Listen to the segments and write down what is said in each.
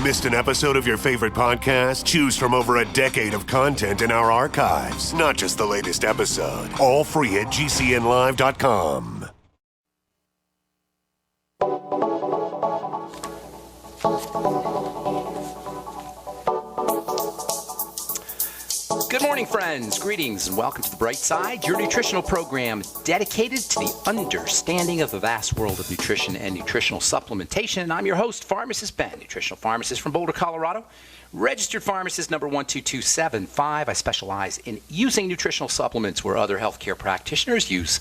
Missed an episode of your favorite podcast? Choose from over a decade of content in our archives, not just the latest episode. All free at GCNlive.com. Good morning, friends. Greetings and welcome to The Bright Side, your nutritional program dedicated to the understanding of the vast world of nutrition and nutritional supplementation. And I'm your host, Pharmacist Ben, nutritional pharmacist from Boulder, Colorado, registered pharmacist number 12275. I specialize in using nutritional supplements where other healthcare practitioners use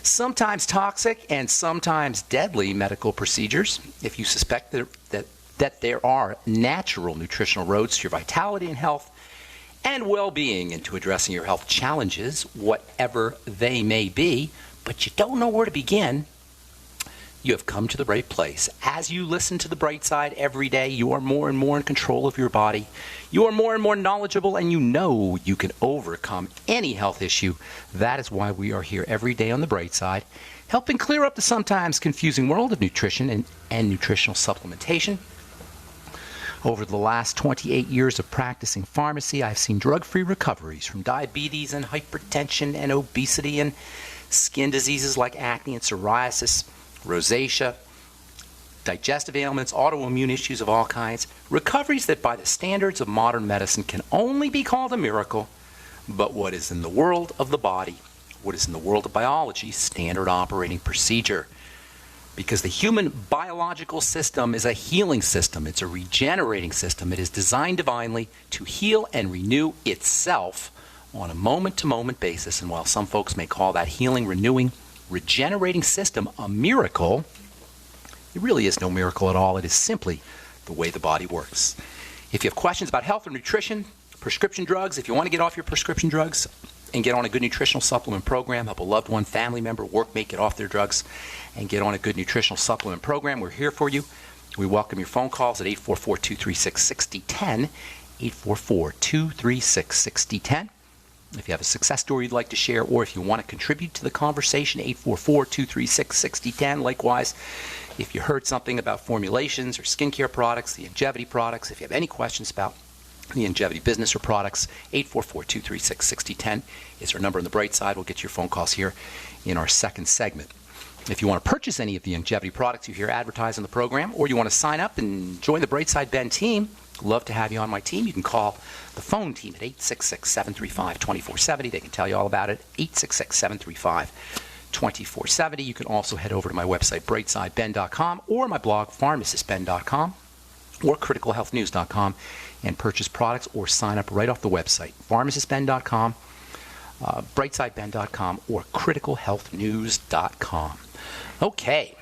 sometimes toxic and sometimes deadly medical procedures. If you suspect that there are natural nutritional roads to your vitality and health and well-being into addressing your health challenges, whatever they may be, but you don't know where to begin, you have come to the right place. As you listen to The Bright Side every day, you are more and more in control of your body. You are more and more knowledgeable, and you know you can overcome any health issue. That is why we are here every day on The Bright Side, helping clear up the sometimes confusing world of nutrition and nutritional supplementation. Over the last 28 years of practicing pharmacy, I've seen drug-free recoveries from diabetes and hypertension and obesity and skin diseases like acne and psoriasis, rosacea, digestive ailments, autoimmune issues of all kinds. Recoveries that by the standards of modern medicine can only be called a miracle, but what is in the world of the body, what is in the world of biology, standard operating procedure. Because the human biological system is a healing system. It's a regenerating system. It is designed divinely to heal and renew itself on a moment-to-moment basis. And while some folks may call that healing, renewing, regenerating system a miracle, it really is no miracle at all. It is simply the way the body works. If you have questions about health or nutrition, prescription drugs, if you want to get off your prescription drugs and get on a good nutritional supplement program, help a loved one, family member, workmate get off their drugs, and get on a good nutritional supplement program, we're here for you. We welcome your phone calls at 844-236-6010, 844-236-6010. If you have a success story you'd like to share, or if you want to contribute to the conversation, 844-236-6010. Likewise, if you heard something about formulations or skincare products, the longevity products, if you have any questions about the longevity business or products, 844-236-6010 is our number on the Bright Side. We'll get your phone calls here in our second segment. If you want to purchase any of the longevity products you hear advertised on the program, or you want to sign up and join the Bright Side Ben team, love to have you on my team. You can call the phone team at 866-735-2470. They can tell you all about it, 866-735-2470. You can also head over to my website, brightsideben.com, or my blog, pharmacistben.com, or criticalhealthnews.com, and purchase products or sign up right off the website, pharmacistben.com, brightsideben.com, or criticalhealthnews.com. Okay.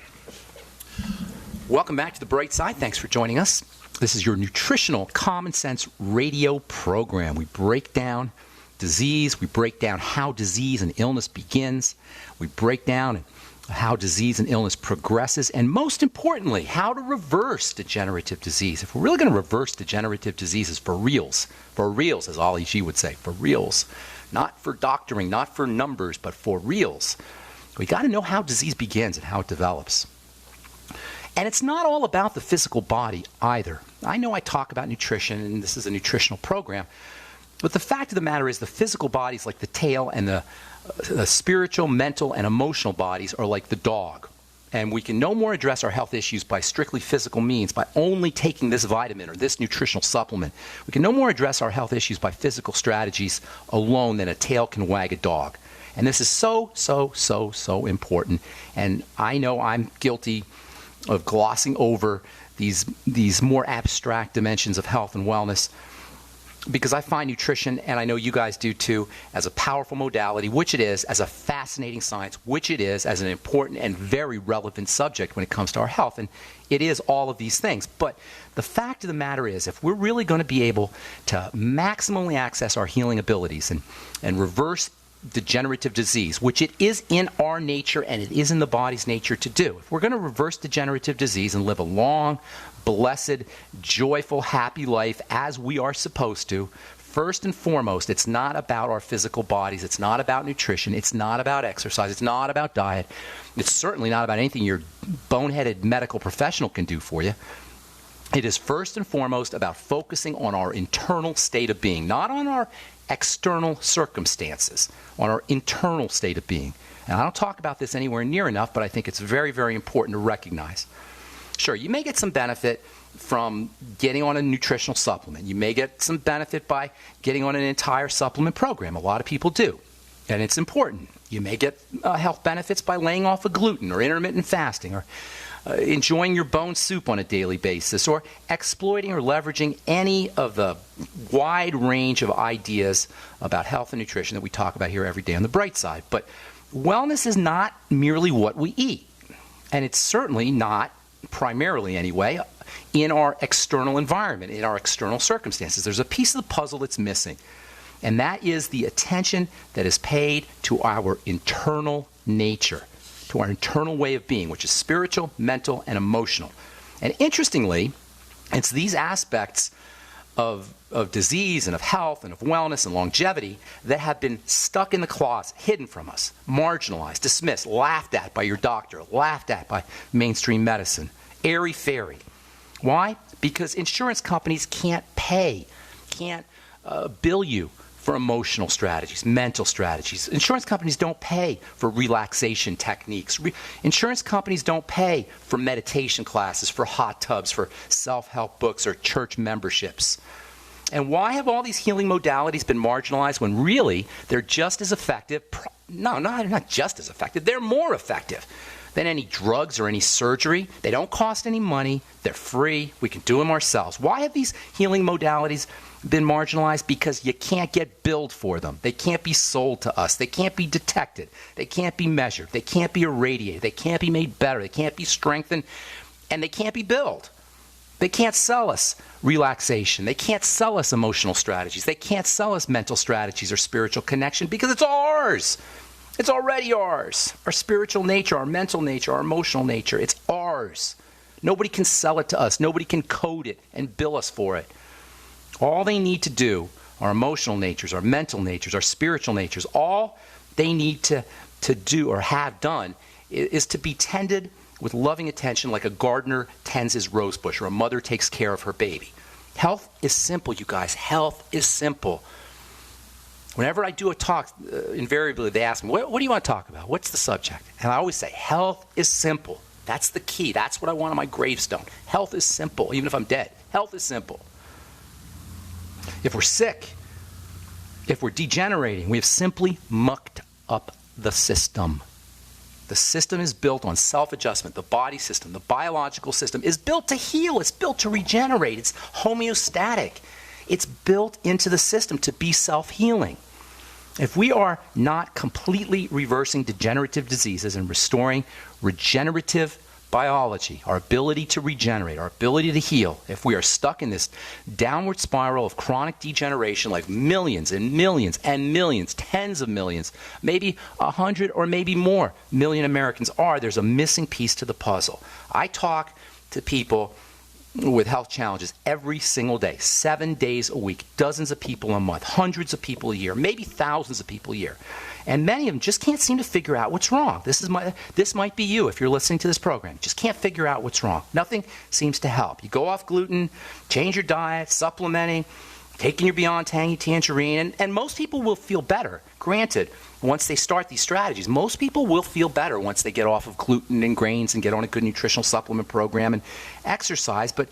Welcome back to The Bright Side. Thanks for joining us. This is your nutritional common sense radio program. We break down disease. We break down how disease and illness begins. We break down how disease and illness progresses, and most importantly, how to reverse degenerative disease. If we're really going to reverse degenerative diseases for reals, as Ali G would say, for reals, not for doctoring, not for numbers, but for reals, we got to know how disease begins and how it develops. And it's not all about the physical body either. I know I talk about nutrition, and this is a nutritional program, but the fact of the matter is the physical bodies, like the tail, and the spiritual, mental, and emotional bodies are like the dog. And we can no more address our health issues by strictly physical means, by only taking this vitamin or this nutritional supplement. We can no more address our health issues by physical strategies alone than a tail can wag a dog. And this is so important. And I know I'm guilty of glossing over these more abstract dimensions of health and wellness, because I find nutrition, and I know you guys do too, as a powerful modality, which it is, as a fascinating science, which it is, as an important and very relevant subject when it comes to our health. And it is all of these things. But the fact of the matter is, if we're really going to be able to maximally access our healing abilities and reverse degenerative disease, which it is in our nature and it is in the body's nature to do, if we're going to reverse degenerative disease and live a long, blessed, joyful, happy life as we are supposed to, first and foremost, it's not about our physical bodies. It's not about nutrition. It's not about exercise. It's not about diet. It's certainly not about anything your boneheaded medical professional can do for you. It is first and foremost about focusing on our internal state of being, not on our external circumstances, on our internal state of being. And I don't talk about this anywhere near enough, but I think it's very, very important to recognize. Sure, you may get some benefit from getting on a nutritional supplement. You may get some benefit by getting on an entire supplement program. A lot of people do, and it's important. You may get health benefits by laying off of gluten or intermittent fasting or enjoying your bone soup on a daily basis or exploiting or leveraging any of the wide range of ideas about health and nutrition that we talk about here every day on The Bright Side. But wellness is not merely what we eat, and it's certainly not, primarily anyway, in our external environment, in our external circumstances. There's a piece of the puzzle that's missing, and that is the attention that is paid to our internal nature, to our internal way of being, which is spiritual, mental, and emotional. And interestingly, it's these aspects of disease and of health and of wellness and longevity that have been stuck in the closet, hidden from us, marginalized, dismissed, laughed at by your doctor, laughed at by mainstream medicine, airy-fairy. Why? Because insurance companies can't bill you for emotional strategies, mental strategies. Insurance companies don't pay for relaxation techniques. Insurance companies don't pay for meditation classes, for hot tubs, for self-help books, or church memberships. And why have all these healing modalities been marginalized when really they're just as effective? No, they're not just as effective. They're more effective than any drugs or any surgery. They don't cost any money. They're free. We can do them ourselves. Why have these healing modalities been marginalized? Because you can't get billed for them. They can't be sold to us. They can't be detected. They can't be measured. They can't be irradiated. They can't be made better. They can't be strengthened. And they can't be billed. They can't sell us relaxation. They can't sell us emotional strategies. They can't sell us mental strategies or spiritual connection because it's all ours. It's already ours. Our spiritual nature, our mental nature, our emotional nature, it's ours. Nobody can sell it to us. Nobody can code it and bill us for it. All they need to do, our emotional natures, our mental natures, our spiritual natures, all they need to do or have done is to be tended with loving attention like a gardener tends his rose bush or a mother takes care of her baby. Health is simple, you guys. Health is simple. Whenever I do a talk, invariably they ask me, what do you want to talk about? What's the subject? And I always say, health is simple. That's the key. That's what I want on my gravestone. Health is simple, even if I'm dead. Health is simple. If we're sick, if we're degenerating, we have simply mucked up the system. The system is built on self-adjustment. The body system, the biological system is built to heal. It's built to regenerate. It's homeostatic. It's built into the system to be self-healing. If we are not completely reversing degenerative diseases and restoring regenerative biology, our ability to regenerate, our ability to heal, if we are stuck in this downward spiral of chronic degeneration like millions and millions and millions, tens of millions, maybe 100 or maybe more million Americans are, there's a missing piece to the puzzle. I talk to people with health challenges every single day, 7 days a week, dozens of people a month, hundreds of people a year, maybe thousands of people a year. And many of them just can't seem to figure out what's wrong. This might be you if you're listening to this program. Just can't figure out what's wrong. Nothing seems to help. You go off gluten, change your diet, supplementing, taking your Beyond Tangy Tangerine, and most people will feel better. Granted, once they start these strategies, most people will feel better once they get off of gluten and grains and get on a good nutritional supplement program and exercise. But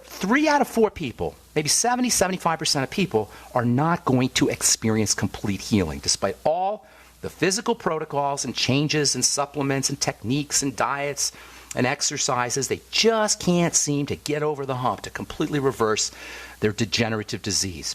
3 out of 4 people, maybe 70, 75% of people are not going to experience complete healing despite all the physical protocols and changes and supplements and techniques and diets and exercises. They just can't seem to get over the hump to completely reverse their degenerative disease.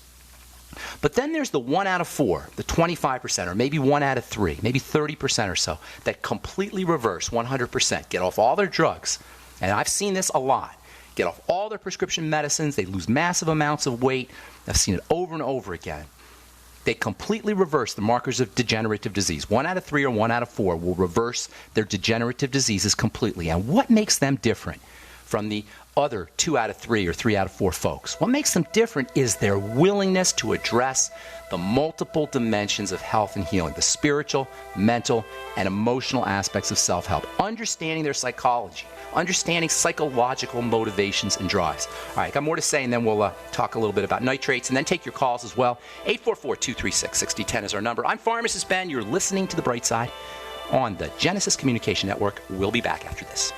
But then there's the 1 out of 4, the 25%, or maybe 1 out of 3, maybe 30% or so, that completely reverse 100%, get off all their drugs. And I've seen this a lot. Get off all their prescription medicines, they lose massive amounts of weight. I've seen it over and over again. They completely reverse the markers of degenerative disease. 1 out of 3 or 1 out of 4 will reverse their degenerative diseases completely. And what makes them different from the other 2 out of 3 or 3 out of 4 folks. What makes them different is their willingness to address the multiple dimensions of health and healing, the spiritual, mental, and emotional aspects of self-help, understanding their psychology, understanding psychological motivations and drives. All right, got more to say, and then we'll talk a little bit about nitrates, and then take your calls as well. 844-236-6010 is our number. I'm Pharmacist Ben. You're listening to The Bright Side on the Genesis Communication Network. We'll be back after this.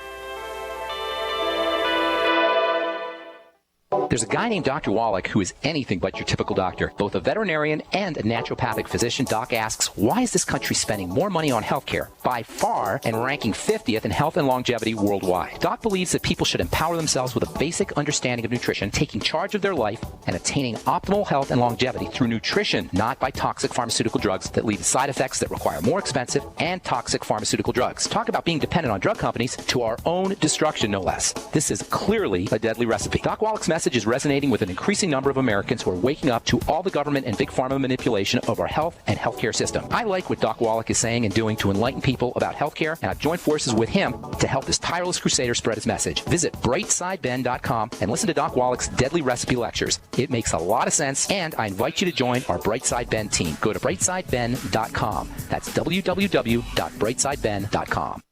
There's a guy named Dr. Wallach who is anything but your typical doctor. Both a veterinarian and a naturopathic physician, Doc asks, why is this country spending more money on healthcare by far and ranking 50th in health and longevity worldwide? Doc believes that people should empower themselves with a basic understanding of nutrition, taking charge of their life, and attaining optimal health and longevity through nutrition, not by toxic pharmaceutical drugs that lead to side effects that require more expensive and toxic pharmaceutical drugs. Talk about being dependent on drug companies to our own destruction, no less. This is clearly a deadly recipe. Doc Wallach's message is resonating with an increasing number of Americans who are waking up to all the government and big pharma manipulation of our health and healthcare system. I like what Doc Wallach is saying and doing to enlighten people about healthcare, and I've joined forces with him to help this tireless crusader spread his message. Visit brightsideben.com and listen to Doc Wallach's deadly recipe lectures. It makes a lot of sense, and I invite you to join our Brightside Ben team. Go to brightsideben.com. That's www.brightsideben.com.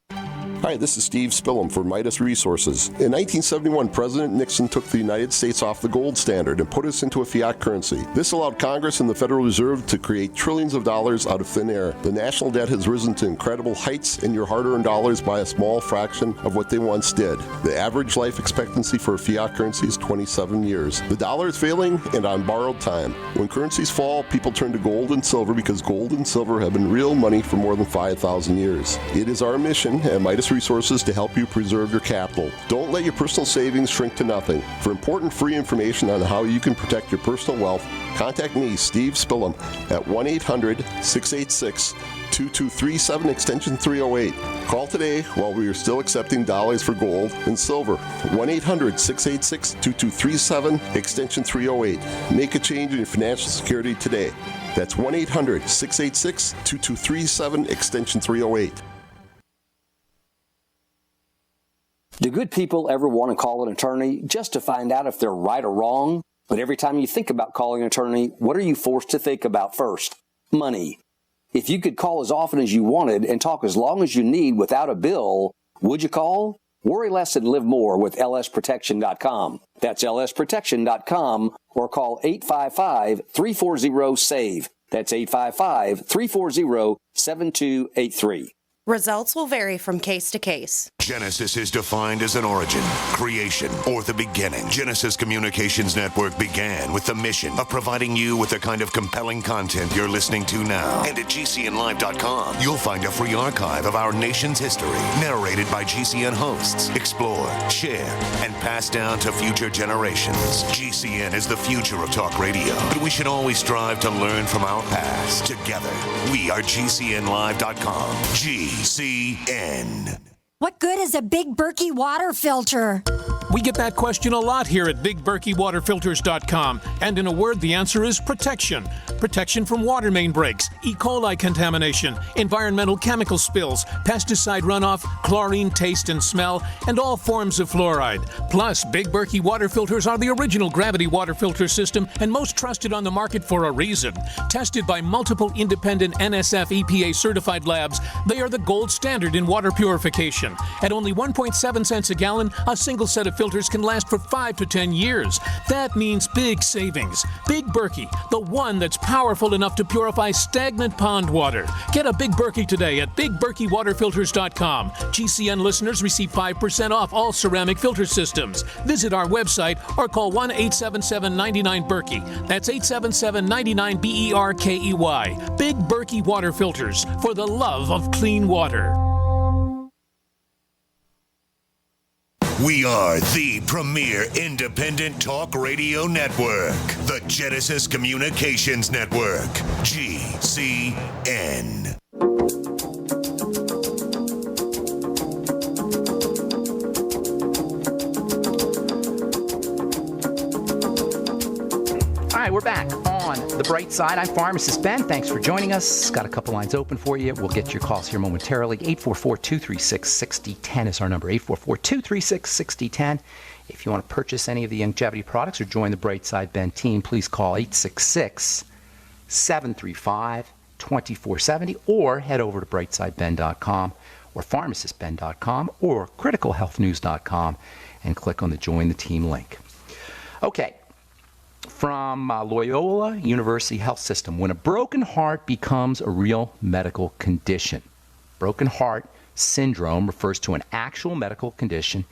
Hi, this is Steve Spillum for Midas Resources. In 1971, President Nixon took the United States off the gold standard and put us into a fiat currency. This allowed Congress and the Federal Reserve to create trillions of dollars out of thin air. The national debt has risen to incredible heights, and your hard-earned dollars buy a small fraction of what they once did. The average life expectancy for a fiat currency is 27 years. The dollar is failing and on borrowed time. When currencies fall, people turn to gold and silver because gold and silver have been real money for more than 5,000 years. It is our mission at Midas Resources to help you preserve your capital. Don't let your personal savings shrink to nothing. For important free information on how you can protect your personal wealth, contact me, Steve Spillum, at 1-800-686-2237, extension 308. Call today while we are still accepting dollars for gold and silver. 1-800-686-2237, extension 308. Make a change in your financial security today. That's 1-800-686-2237, extension 308. Do good people ever want to call an attorney just to find out if they're right or wrong? But every time you think about calling an attorney, what are you forced to think about first? Money. If you could call as often as you wanted and talk as long as you need without a bill, would you call? Worry less and live more with lsprotection.com. That's lsprotection.com, or call 855-340-SAVE. That's 855-340-7283. Results will vary from case to case. Genesis is defined as an origin, creation, or the beginning. Genesis Communications Network began with the mission of providing you with the kind of compelling content you're listening to now. And at GCNlive.com, you'll find a free archive of our nation's history, narrated by GCN hosts, explored, shared, and passed down to future generations. GCN is the future of talk radio, but we should always strive to learn from our past. Together, we are GCNlive.com. GCN. What good is a Big Berkey water filter? We get that question a lot here at BigBerkeyWaterFilters.com. And in a word, the answer is protection. Protection from water main breaks, E. coli contamination, environmental chemical spills, pesticide runoff, chlorine taste and smell, and all forms of fluoride. Plus, Big Berkey water filters are the original gravity water filter system and most trusted on the market for a reason. Tested by multiple independent NSF EPA certified labs, they are the gold standard in water purification. At only 1.7 cents a gallon, a single set of filters can last for 5 to 10 years. That means big savings. Big Berkey, the one that's powerful enough to purify stagnant pond water. Get a Big Berkey today at BigBerkeyWaterFilters.com. GCN listeners receive 5% off all ceramic filter systems. Visit our website or call 1-877-99-BERKEY. That's 877-99-BERKEY. Big Berkey Water Filters, for the love of clean water. We are the premier independent talk radio network, the Genesis Communications Network, GCN. All right, we're back on The Bright Side. I'm Pharmacist Ben. Thanks for joining us. Got a couple lines open for you. We'll get your calls here momentarily. 844-236-6010 is our number. 844-236-6010. If you want to purchase any of the longevity products or join the Brightside Ben team, please call 866-735-2470 or head over to brightsideben.com or pharmacistben.com or criticalhealthnews.com and click on the Join the Team link. Okay, from Loyola University Health System, when a broken heart becomes a real medical condition. Broken heart syndrome refers to an actual medical condition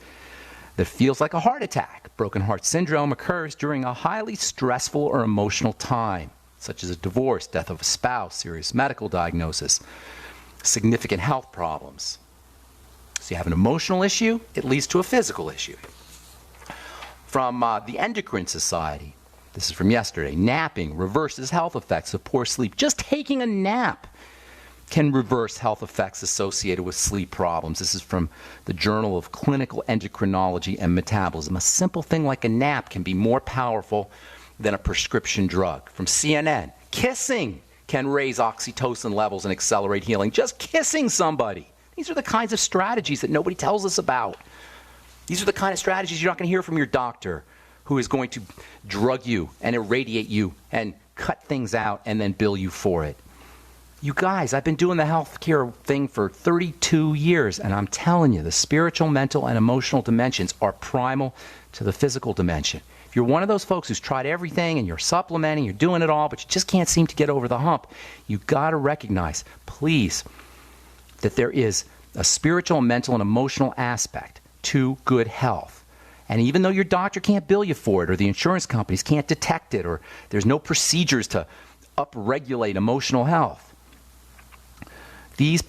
that feels like a heart attack. Broken heart syndrome occurs during a highly stressful or emotional time, such as a divorce, death of a spouse, serious medical diagnosis, significant health problems. So you have an emotional issue, it leads to a physical issue. From the Endocrine Society, this is from yesterday, napping reverses health effects of poor sleep. Just taking a nap can reverse health effects associated with sleep problems. This is from the Journal of Clinical Endocrinology and Metabolism. A simple thing like a nap can be more powerful than a prescription drug. From CNN, kissing can raise oxytocin levels and accelerate healing. Just kissing somebody. These are the kinds of strategies that nobody tells us about. These are the kind of strategies you're not going to hear from your doctor, who is going to drug you and irradiate you and cut things out and then bill you for it. You guys, I've been doing the healthcare thing for 32 years, and I'm telling you, the spiritual, mental, and emotional dimensions are primal to the physical dimension. If you're one of those folks who's tried everything and you're supplementing, you're doing it all, but you just can't seem to get over the hump, you've got to recognize, please, that there is a spiritual, mental, and emotional aspect to good health. And even though your doctor can't bill you for it, or the insurance companies can't detect it, or there's no procedures to upregulate emotional health, these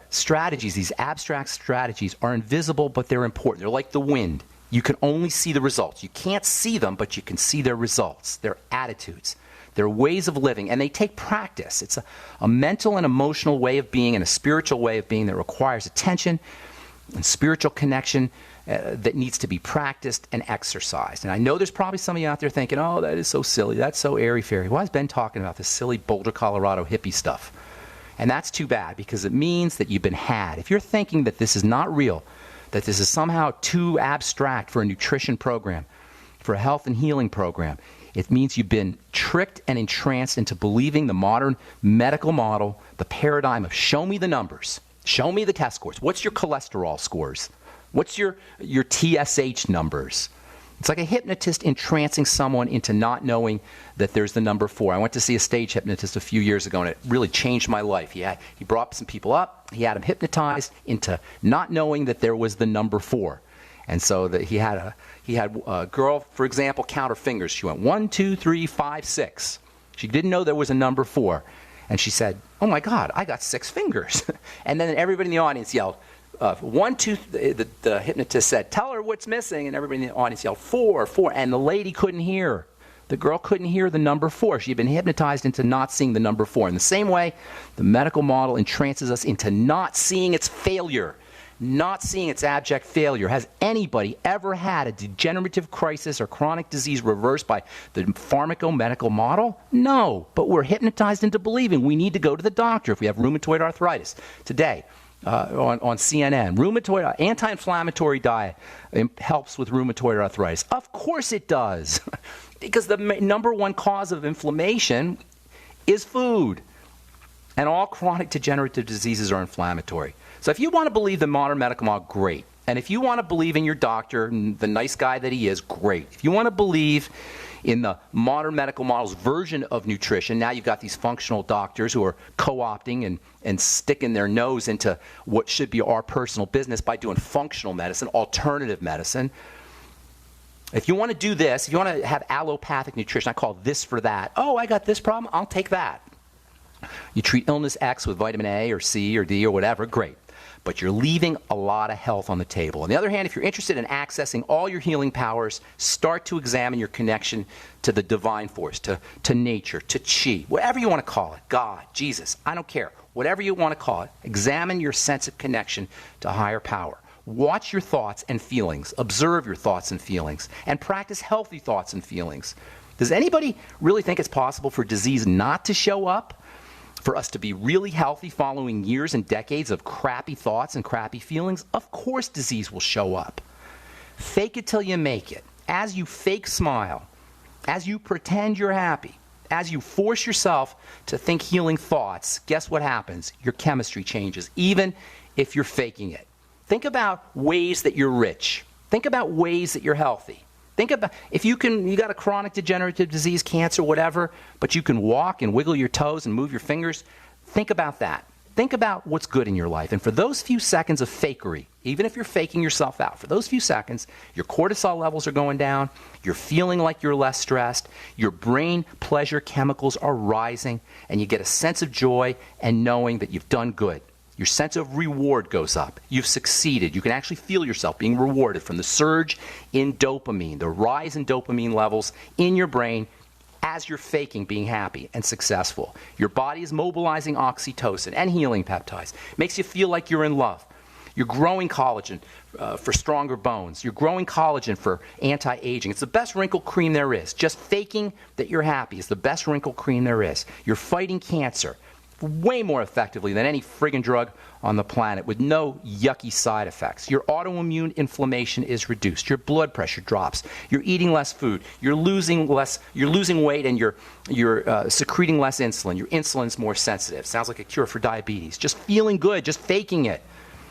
strategies, these abstract strategies are invisible, but they're important. They're like the wind. You can only see the results. You can't see them, but you can see their results, their attitudes, their ways of living, and they take practice. It's a mental and emotional way of being and a spiritual way of being that requires attention and spiritual connection that needs to be practiced and exercised. And I know there's probably some of you out there thinking, oh, that is so silly. That's so airy-fairy. Why has Ben talking about this silly Boulder, Colorado hippie stuff? And that's too bad, because it means that you've been had. If you're thinking that this is not real, that this is somehow too abstract for a nutrition program, for a health and healing program, it means you've been tricked and entranced into believing the modern medical model, the paradigm of show me the numbers, show me the test scores. What's your cholesterol scores? What's your TSH numbers? It's like a hypnotist entrancing someone into not knowing that there's the number 4. I went to see a stage hypnotist a few years ago, and it really changed my life. He brought some people up. He had them hypnotized into not knowing that there was the number 4. And so that he had a girl, for example, count her fingers. She went 1, 2, 3, 5, 6. She didn't know there was a number 4. And she said, oh, my God, I got 6 fingers. And then everybody in the audience yelled, 1, 2, the hypnotist said, tell her what's missing. And everybody in the audience yelled, 4, 4. And the lady couldn't hear. The girl couldn't hear the number 4. She had been hypnotized into not seeing the number 4. In the same way, the medical model entrances us into not seeing its failure, not seeing its abject failure. Has anybody ever had a degenerative crisis or chronic disease reversed by the pharmacomedical model? No, but we're hypnotized into believing we need to go to the doctor if we have rheumatoid arthritis. Today, on CNN, rheumatoid anti-inflammatory diet helps with rheumatoid arthritis. Of course it does, because the number one cause of inflammation is food, and all chronic degenerative diseases are inflammatory. So if you want to believe the modern medical model, great. And if you want to believe in your doctor, the nice guy that he is, great. If you want to believe in the modern medical model's version of nutrition, now you've got these functional doctors who are co-opting and sticking their nose into what should be our personal business by doing functional medicine, alternative medicine. If you want to do this, if you want to have allopathic nutrition, I call this for that. Oh, I got this problem, I'll take that. You treat illness X with vitamin A or C or D or whatever, great. But you're leaving a lot of health on the table. On the other hand, if you're interested in accessing all your healing powers, start to examine your connection to the divine force, to nature, to chi, whatever you want to call it, God, Jesus, I don't care. Whatever you want to call it, examine your sense of connection to higher power. Watch your thoughts and feelings, observe your thoughts and feelings, and practice healthy thoughts and feelings. Does anybody really think it's possible for disease not to show up? For us to be really healthy following years and decades of crappy thoughts and crappy feelings? Of course disease will show up. Fake it till you make it. As you fake smile, as you pretend you're happy, as you force yourself to think healing thoughts, guess what happens? Your chemistry changes, even if you're faking it. Think about ways that you're rich. Think about ways that you're healthy. Think about if you got a chronic degenerative disease, cancer, whatever, but you can walk and wiggle your toes and move your fingers. Think about that. Think about what's good in your life. And for those few seconds of fakery, even if you're faking yourself out, for those few seconds, your cortisol levels are going down, you're feeling like you're less stressed, your brain pleasure chemicals are rising, and you get a sense of joy and knowing that you've done good. Your sense of reward goes up. You've succeeded. You can actually feel yourself being rewarded from the surge in dopamine, the rise in dopamine levels in your brain as you're faking being happy and successful. Your body is mobilizing oxytocin and healing peptides. Makes you feel like you're in love. You're growing collagen for stronger bones. You're growing collagen for anti-aging. It's the best wrinkle cream there is. Just faking that you're happy is the best wrinkle cream there is. You're fighting cancer way more effectively than any friggin' drug on the planet with no yucky side effects. Your autoimmune inflammation is reduced. Your blood pressure drops. You're eating less food. You're losing weight, and you're secreting less insulin. Your insulin's more sensitive. Sounds like a cure for diabetes. Just feeling good, just faking it.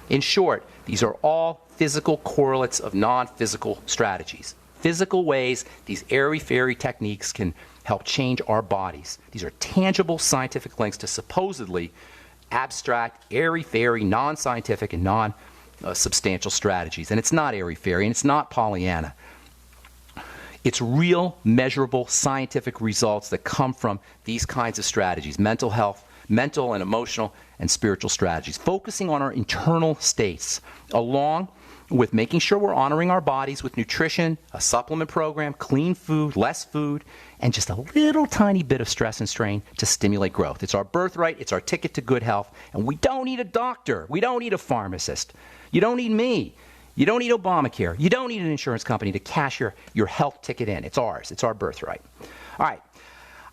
In short, these are all physical correlates of non-physical strategies. Physical ways these airy-fairy techniques can help change our bodies. These are tangible scientific links to supposedly abstract, airy-fairy, non-scientific, and non-substantial strategies. And it's not airy-fairy, and it's not Pollyanna. It's real, measurable, scientific results that come from these kinds of strategies, mental health, mental and emotional and spiritual strategies, focusing on our internal states, along with making sure we're honoring our bodies with nutrition, a supplement program, clean food, less food, and just a little tiny bit of stress and strain to stimulate growth. It's our birthright. It's our ticket to good health. And we don't need a doctor. We don't need a pharmacist. You don't need me. You don't need Obamacare. You don't need an insurance company to cash your health ticket in. It's ours. It's our birthright. All right.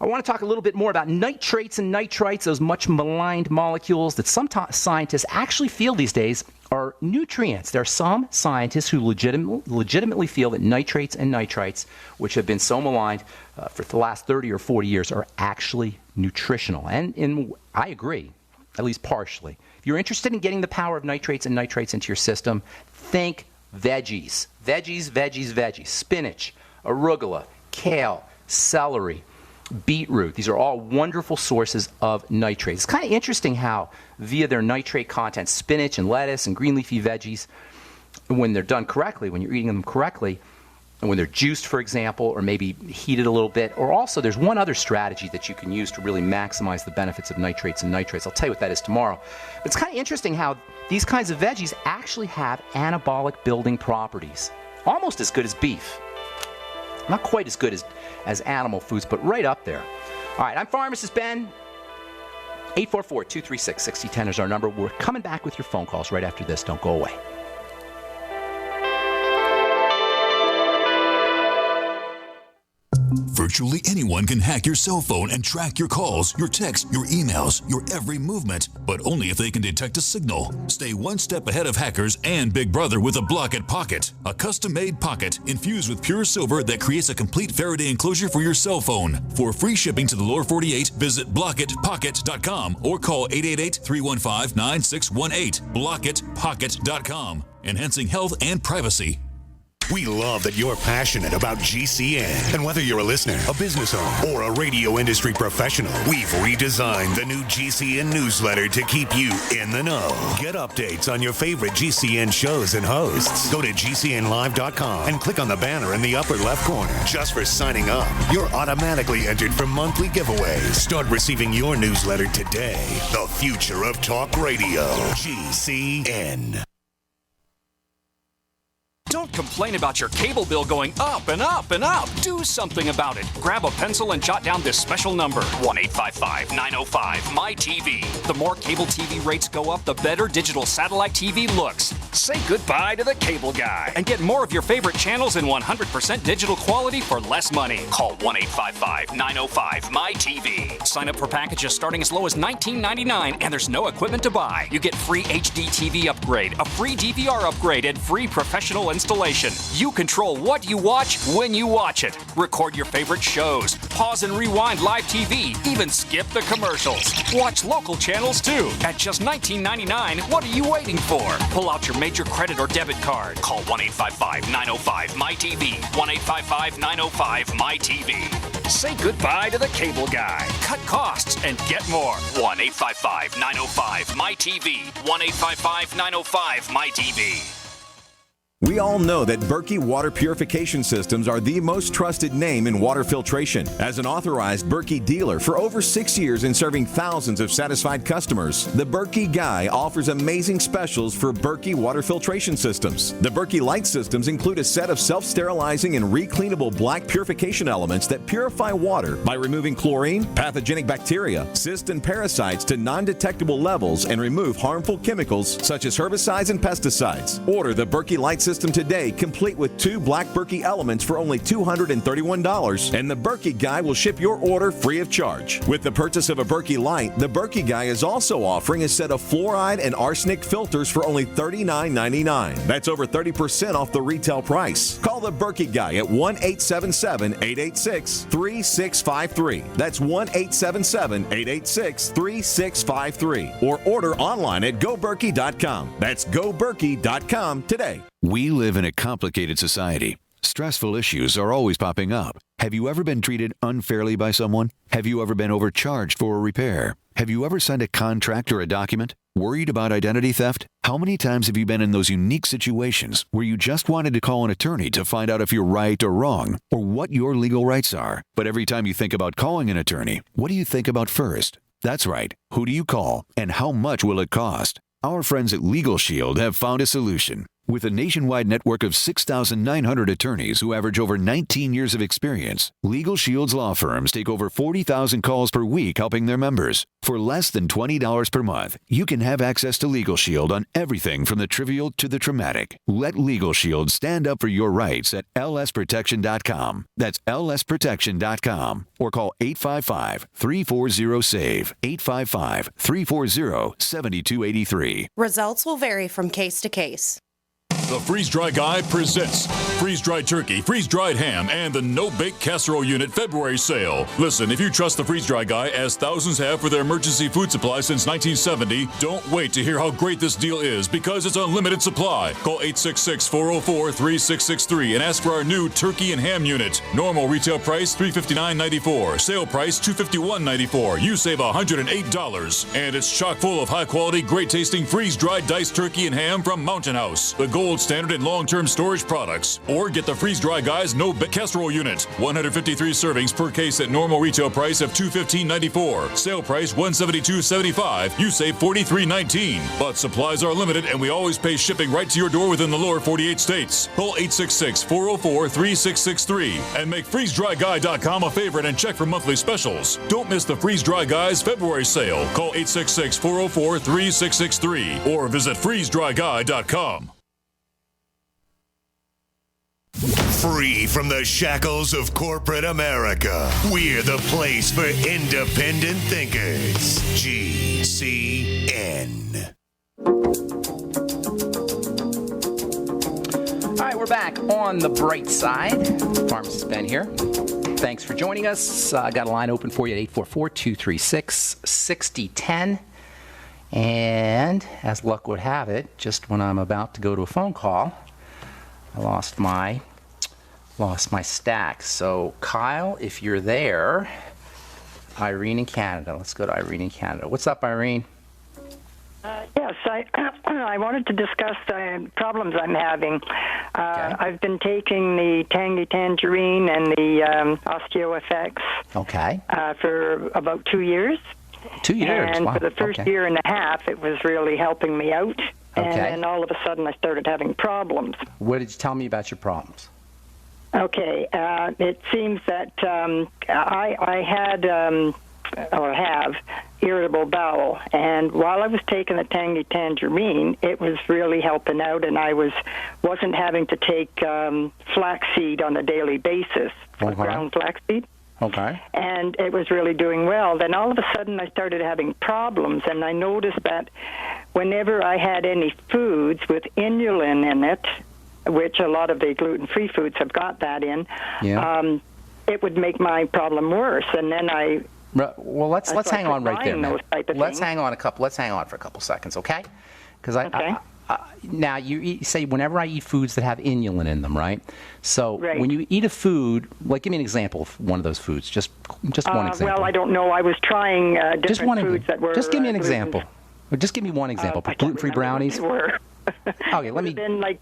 I want to talk a little bit more about nitrates and nitrites, those much maligned molecules that some scientists actually feel these days are nutrients. There are some scientists who legitimately feel that nitrates and nitrites, which have been so maligned for the last 30 or 40 years, are actually nutritional. And I agree, at least partially. If you're interested in getting the power of nitrates and nitrites into your system, think veggies. Veggies. Spinach, arugula, kale, celery, beetroot. These are all wonderful sources of nitrates. It's kind of interesting how, via their nitrate content, spinach and lettuce and green leafy veggies, when they're done correctly, when you're eating them correctly, and when they're juiced, for example, or maybe heated a little bit, or also there's one other strategy that you can use to really maximize the benefits of nitrates and nitrates. I'll tell you what that is tomorrow. But it's kind of interesting how these kinds of veggies actually have anabolic building properties, almost as good as beef. Not quite as good as animal foods, but right up there. All right, I'm Pharmacist Ben. 844-236-6010 is our number. We're coming back with your phone calls right after this. Don't go away. Virtually anyone can hack your cell phone and track your calls, your texts, your emails, your every movement, but only if they can detect a signal. Stay one step ahead of hackers and Big Brother with a Block-It Pocket, a custom-made pocket infused with pure silver that creates a complete Faraday enclosure for your cell phone. For free shipping to the lower 48, visit blockitpocket.com or call 888-315-9618. blockitpocket.com, enhancing health and privacy. We love that you're passionate about GCN. And whether you're a listener, a business owner, or a radio industry professional, we've redesigned the new GCN newsletter to keep you in the know. Get updates on your favorite GCN shows and hosts. Go to GCNlive.com and click on the banner in the upper left corner. Just for signing up, you're automatically entered for monthly giveaways. Start receiving your newsletter today. The future of talk radio. GCN. Don't complain about your cable bill going up and up and up. Do something about it. Grab a pencil and jot down this special number, 1-855-905-MY-TV. The more cable TV rates go up, the better digital satellite TV looks. Say goodbye to the cable guy and get more of your favorite channels in 100% digital quality for less money. Call 1-855-905-MY-TV. Sign up for packages starting as low as $19.99, and there's no equipment to buy. You get free HD TV upgrade, a free DVR upgrade, and free professional installation. You control what you watch when you watch it. Record your favorite shows. Pause and rewind live TV. Even skip the commercials. Watch local channels too. At just $19.99, what are you waiting for? Pull out your major credit or debit card. Call 1-855-905-MyTV. 1-855-905-MyTV. Say goodbye to the cable guy. Cut costs and get more. 1-855-905-MyTV. 1-855-905-MyTV. We all know that Berkey Water Purification Systems are the most trusted name in water filtration. As an authorized Berkey dealer for over 6 years and serving thousands of satisfied customers, the Berkey Guy offers amazing specials for Berkey water filtration systems. The Berkey Light systems include a set of self-sterilizing and recleanable black purification elements that purify water by removing chlorine, pathogenic bacteria, cysts, and parasites to non-detectable levels and remove harmful chemicals such as herbicides and pesticides. Order the Berkey Light system today, complete with 2 black Berkey elements for only $231, and the Berkey Guy will ship your order free of charge. With the purchase of a Berkey Light, the Berkey Guy is also offering a set of fluoride and arsenic filters for only $39.99. That's over 30% off the retail price. Call the Berkey Guy at 1-877-886-3653. That's 1-877-886-3653. Or order online at goberkey.com. That's goberkey.com today. We live in a complicated society. Stressful issues are always popping up. Have you ever been treated unfairly by someone? Have you ever been overcharged for a repair? Have you ever signed a contract or a document? Worried about identity theft? How many times have you been in those unique situations where you just wanted to call an attorney to find out if you're right or wrong, or what your legal rights are? But every time you think about calling an attorney, what do you think about first? That's right. Who do you call, and how much will it cost? Our friends at Legal Shield have found a solution. With a nationwide network of 6,900 attorneys who average over 19 years of experience, Legal Shield's law firms take over 40,000 calls per week helping their members. For less than $20 per month, you can have access to Legal Shield on everything from the trivial to the traumatic. Let Legal Shield stand up for your rights at lsprotection.com. That's lsprotection.com. Or call 855-340-SAVE. 855-340-7283. Results will vary from case to case. The Freeze-Dry Guy presents freeze-dried turkey, freeze-dried ham, and the no-bake casserole unit February sale. Listen, if you trust the Freeze-Dry Guy, as thousands have for their emergency food supply since 1970, don't wait to hear how great this deal is, because it's unlimited supply. Call 866-404-3663 and ask for our new turkey and ham unit. Normal retail price $359.94. Sale price $251.94. You save $108. And it's chock full of high-quality, great-tasting freeze-dried diced turkey and ham from Mountain House, the gold standard in long-term storage products. Or get the Freeze-Dry Guy's no-bake casserole unit. 153 servings per case at normal retail price of $215.94. Sale price $172.75. You save $43.19. But supplies are limited, and we always pay shipping right to your door within the lower 48 states. Call 866-404-3663 and make FreezeDryGuy.com a favorite and check for monthly specials. Don't miss the Freeze-Dry Guy's February sale. Call 866-404-3663 or visit FreezeDryGuy.com. Free from the shackles of corporate America, we're the place for independent thinkers. GCN. All right, we're back on the bright side. Pharmacist Ben here. Thanks for joining us. I got a line open for you at 844-236-6010. And as luck would have it, just when I'm about to go to a phone call, I lost my stack. So Kyle, if you're there, Irene in Canada. Let's go to Irene in Canada. What's up, Irene? Yes, I wanted to discuss the problems I'm having. Okay. I've been taking the Tangy Tangerine and the OsteoFX for about 2 years. 2 years, And wow. for the first year and a half, it was really helping me out. And then all of a sudden, I started having problems. What did you tell me about your problems? Okay, it seems that I had or have irritable bowel, and while I was taking the Tangy Tangerine, it was really helping out, and I wasn't having to take flaxseed on a daily basis, ground flaxseed. Okay. And it was really doing well. Then all of a sudden I started having problems, and I noticed that whenever I had any foods with inulin in it, which a lot of the gluten-free foods have got that in, it would make my problem worse. And then well, let's hang on right there, man. Let's hang on for a couple seconds, okay? Because now you say whenever I eat foods that have inulin in them, right? So when you eat a food, like give me an example of one of those foods, just one example. Well, I don't know. I was trying different foods that were. Just give me an example. Just give me one example. Gluten-free brownies. Okay, let me. Been like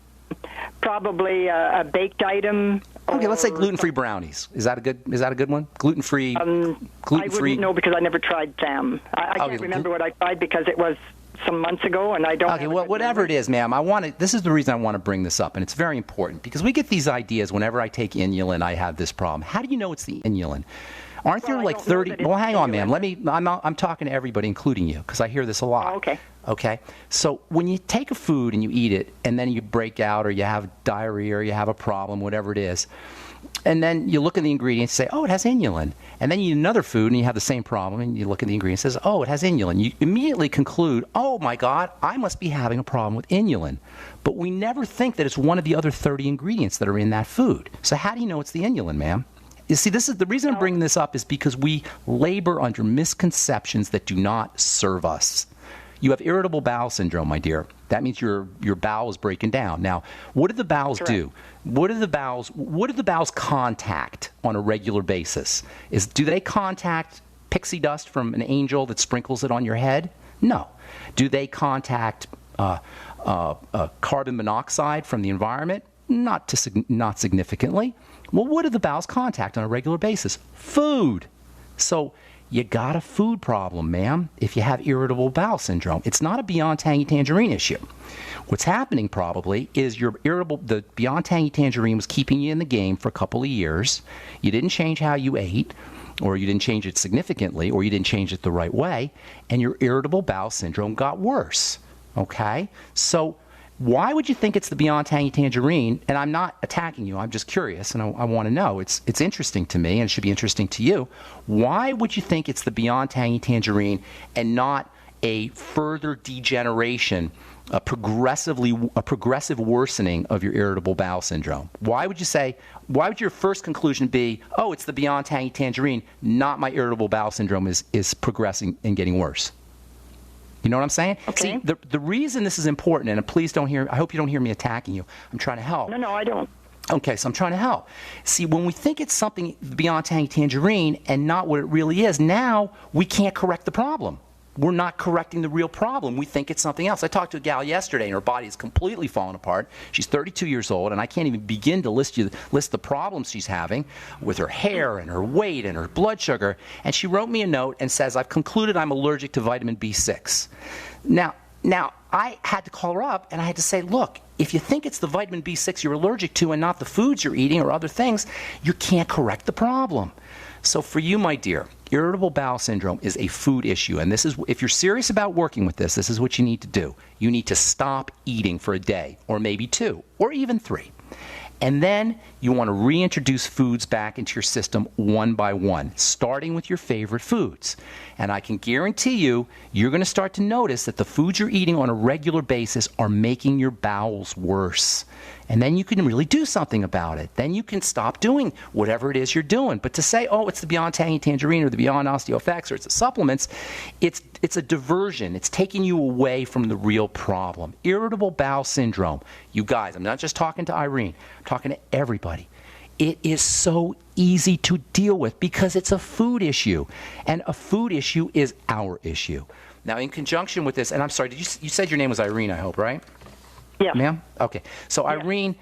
probably a baked item. Okay, let's say gluten-free brownies. Is that a good one? Gluten-free. Gluten-free. I wouldn't know because I never tried them. I can't remember what I tried because it was some months ago, and I don't. Okay, well, whatever it is, ma'am, this is the reason I want to bring this up, and it's very important because we get these ideas whenever I take inulin. I have this problem. How do you know it's the inulin? Aren't there like 30? Well, hang on, ma'am. I'm talking to everybody, including you, because I hear this a lot. Oh, okay. Okay. So when you take a food and you eat it, and then you break out, or you have diarrhea, or you have a problem, whatever it is, and then you look at the ingredients and say, oh, it has inulin. And then you eat another food and you have the same problem, and you look at the ingredients and says, oh, it has inulin. You immediately conclude, oh my God, I must be having a problem with inulin. But we never think that it's one of the other 30 ingredients that are in that food. So how do you know it's the inulin, ma'am? You see, this is the reason I'm bringing this up is because we labor under misconceptions that do not serve us. You have irritable bowel syndrome, my dear. That means your bowel is breaking down. Now, what do the bowels do? What do the bowels contact on a regular basis? Do they contact pixie dust from an angel that sprinkles it on your head? No. Do they contact carbon monoxide from the environment? Not significantly. Well, what do the bowels contact on a regular basis? Food. So you got a food problem, ma'am, if you have irritable bowel syndrome. It's not a Beyond Tangy Tangerine issue. What's happening probably is the Beyond Tangy Tangerine was keeping you in the game for a couple of years. You didn't change how you ate, or you didn't change it significantly, or you didn't change it the right way, and your irritable bowel syndrome got worse. Okay? So why would you think it's the Beyond Tangy Tangerine? And I'm not attacking you. I'm just curious, and I want to know. It's interesting to me, and it should be interesting to you. Why would you think it's the Beyond Tangy Tangerine and not a further degeneration, a progressive worsening of your irritable bowel syndrome? Why would your first conclusion be, oh, it's the Beyond Tangy Tangerine, not my irritable bowel syndrome is progressing and getting worse? You know what I'm saying? Okay. See, the reason this is important, and please I hope you don't hear me attacking you. I'm trying to help. No, I don't. Okay, so I'm trying to help. See, when we think it's something Beyond Tangy Tangerine and not what it really is, now we can't correct the problem. We're not correcting the real problem. We think it's something else. I talked to a gal yesterday, and her body is completely fallen apart. She's 32 years old, and I can't even begin to list the problems she's having with her hair and her weight and her blood sugar. And she wrote me a note and says, I've concluded I'm allergic to vitamin B6. Now, I had to call her up, and I had to say, look, if you think it's the vitamin B6 you're allergic to and not the foods you're eating or other things, you can't correct the problem. So for you, my dear, irritable bowel syndrome is a food issue, and this is, if you're serious about working with this is what you need to do. You need to stop eating for a day, or maybe 2, or even 3. And then you want to reintroduce foods back into your system one by one, starting with your favorite foods. And I can guarantee you're going to start to notice that the foods you're eating on a regular basis are making your bowels worse. And then you can really do something about it. Then you can stop doing whatever it is you're doing. But to say, oh, it's the Beyond Tangy Tangerine or the Beyond OsteoFX or it's the supplements, it's a diversion. It's taking you away from the real problem. Irritable bowel syndrome. You guys, I'm not just talking to Irene. I'm talking to everybody. It is so easy to deal with because it's a food issue. And a food issue is our issue. Now, in conjunction with this, and I'm sorry, you said your name was Irene, I hope, right? Yeah. Ma'am? Okay. So, Irene,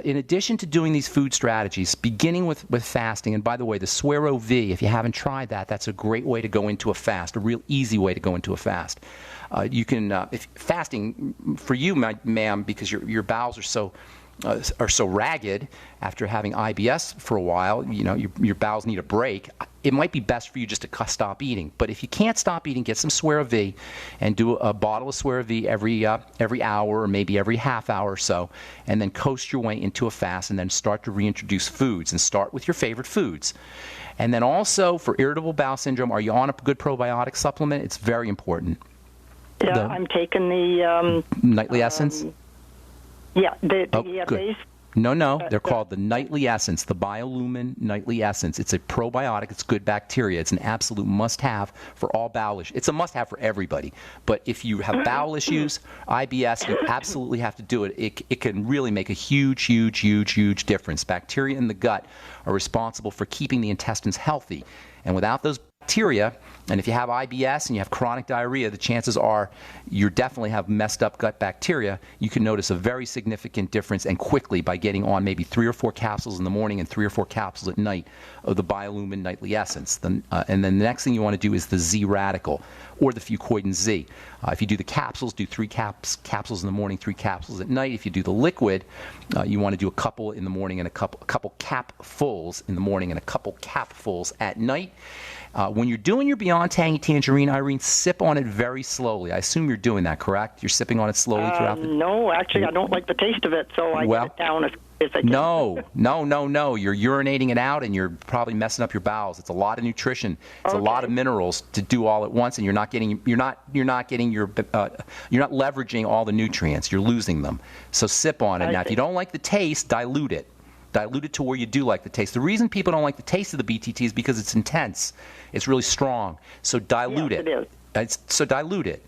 in addition to doing these food strategies, beginning with fasting, and by the way, the Suero V, if you haven't tried that, that's a great way to go into a fast, a real easy way to go into a fast. You can, if fasting, for you, ma'am, because your bowels are so ragged after having IBS for a while, your bowels need a break. It might be best for you just to stop eating. But if you can't stop eating, get some Suero V and do a bottle of Suero V every hour or maybe every half hour or so, and then coast your way into a fast and then start to reintroduce foods and start with your favorite foods. And then also for irritable bowel syndrome, are you on a good probiotic supplement? It's very important. Yeah, I'm taking the Nightly Essence. Yeah, the good. EFAs. No. They're called the Nightly Essence, the Biolumin Nightly Essence. It's a probiotic. It's good bacteria. It's an absolute must-have for all bowel issues. It's a must-have for everybody. But if you have bowel issues, IBS, you absolutely have to do it. It can really make a huge difference. Bacteria in the gut are responsible for keeping the intestines healthy. And without those bacteria, and if you have IBS and you have chronic diarrhea, the chances are you definitely have messed up gut bacteria. You can notice a very significant difference, and quickly, by getting on maybe 3 or 4 capsules in the morning and 3 or 4 capsules at night of the Biolumin Nightly Essence. And then the next thing you want to do is the Z Radical or the Fucoidin Z. If you do the capsules, do 3 capsules in the morning, 3 capsules at night. If you do the liquid, you want to do a couple in the morning and a couple capfuls in the morning and a couple capfuls at night. When you're doing your Beyond Tangy Tangerine, Irene, sip on it very slowly. I assume you're doing that, correct? You're sipping on it slowly throughout the... No, actually, I don't like the taste of it, so I get it down as I can. No. You're urinating it out, and you're probably messing up your bowels. It's a lot of nutrition. It's a lot of minerals to do all at once, and you're not leveraging all the nutrients. You're losing them. So sip on it. Now, if you don't like the taste, dilute it. Dilute it to where you do like the taste. The reason people don't like the taste of the BTT is because it's intense. It's really strong. So dilute it. It is. So dilute it.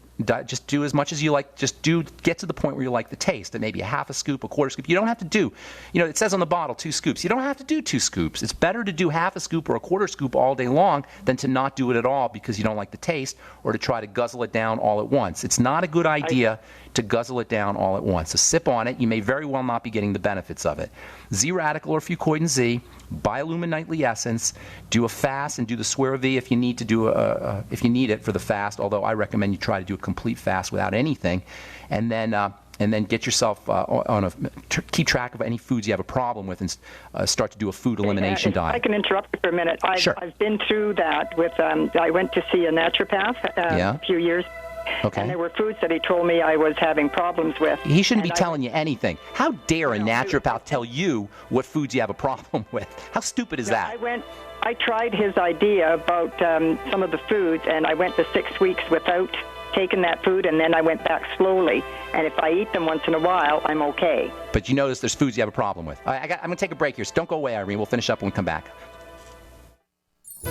Just do as much as you like. Get to the point where you like the taste. And maybe a half a scoop, a quarter scoop. You don't have to do, it says on the bottle 2 scoops. You don't have to do 2 scoops. It's better to do half a scoop or a quarter scoop all day long than to not do it at all because you don't like the taste, or to try to guzzle it down all at once. It's not a good idea to guzzle it down all at once. So sip on it. You may very well not be getting the benefits of it. Z Radical or Fucoidin Z, Biolumin Nightly Essence. Do a fast and do the Swear V if you need to do if you need it for the fast. Although I recommend you try to do a complete fast without anything, and then get yourself keep track of any foods you have a problem with, and start to do a food elimination diet. I can interrupt you for a minute. I've been through that with. I went to see a naturopath a few years. Okay. And there were foods that he told me I was having problems with. He shouldn't be telling you anything. How dare a naturopath tell you what foods you have a problem with? How stupid is that? I tried his idea about some of the foods, and I went to 6 weeks without taking that food, and then I went back slowly. And if I eat them once in a while, I'm okay. But you notice there's foods you have a problem with. I'm going to take a break here, so don't go away, Irene. We'll finish up when we come back.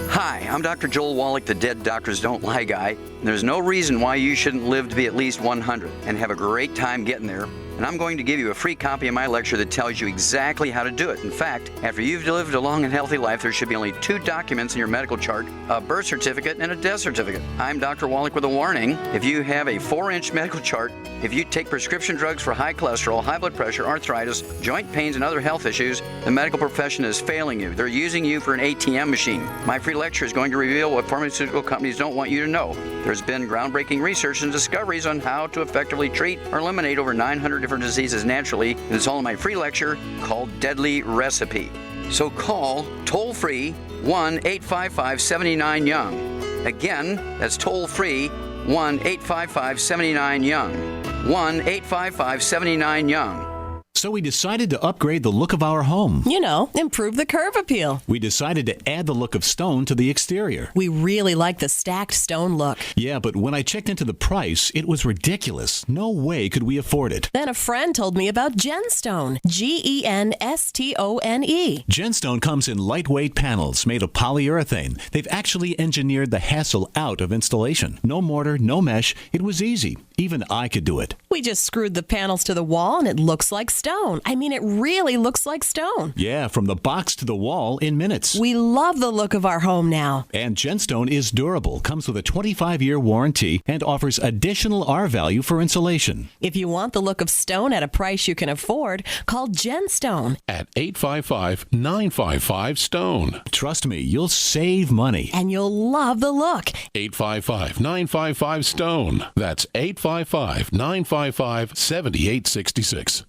Hi, I'm Dr. Joel Wallach, the Dead Doctors Don't Lie guy. There's no reason why you shouldn't live to be at least 100 and have a great time getting there. And I'm going to give you a free copy of my lecture that tells you exactly how to do it. In fact, after you've lived a long and healthy life, there should be only 2 documents in your medical chart, a birth certificate and a death certificate. I'm Dr. Wallach with a warning. If you have a 4-inch medical chart, if you take prescription drugs for high cholesterol, high blood pressure, arthritis, joint pains, and other health issues, the medical profession is failing you. They're using you for an ATM machine. My free lecture is going to reveal what pharmaceutical companies don't want you to know. There's been groundbreaking research and discoveries on how to effectively treat or eliminate over 900 different diseases naturally. And it's all in my free lecture called Deadly Recipe. So call toll-free 1-855-79-YOUNG. Again, that's toll-free 1-855-79-YOUNG. 1-855-79-YOUNG. So we decided to upgrade the look of our home. Improve the curb appeal. We decided to add the look of stone to the exterior. We really like the stacked stone look. Yeah, but when I checked into the price, it was ridiculous. No way could we afford it. Then a friend told me about Genstone. Genstone. Genstone comes in lightweight panels made of polyurethane. They've actually engineered the hassle out of installation. No mortar, no mesh. It was easy. Even I could do it. We just screwed the panels to the wall and it looks like stone. I mean, it really looks like stone. Yeah, from the box to the wall in minutes. We love the look of our home now. And Genstone is durable, comes with a 25-year warranty, and offers additional R value for insulation. If you want the look of stone at a price you can afford, call Genstone at 855-955-STONE. Trust me, you'll save money. And you'll love the look. 855-955-STONE. That's 855-955-7866.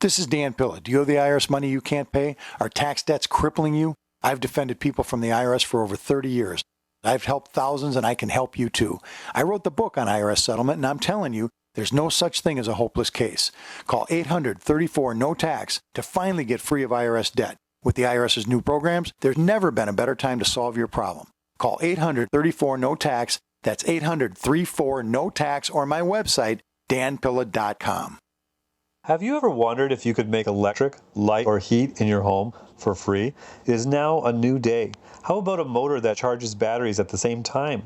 This is Dan Pilla. Do you owe the IRS money you can't pay? Are tax debts crippling you? I've defended people from the IRS for over 30 years. I've helped thousands, and I can help you too. I wrote the book on IRS settlement, and I'm telling you, there's no such thing as a hopeless case. Call 800-34-NO-TAX to finally get free of IRS debt. With the IRS's new programs, there's never been a better time to solve your problem. Call 800-34-NO-TAX. That's 800-34-NO-TAX, or my website, danpilla.com. Have you ever wondered if you could make electric, light, or heat in your home for free? It is now a new day. How about a motor that charges batteries at the same time?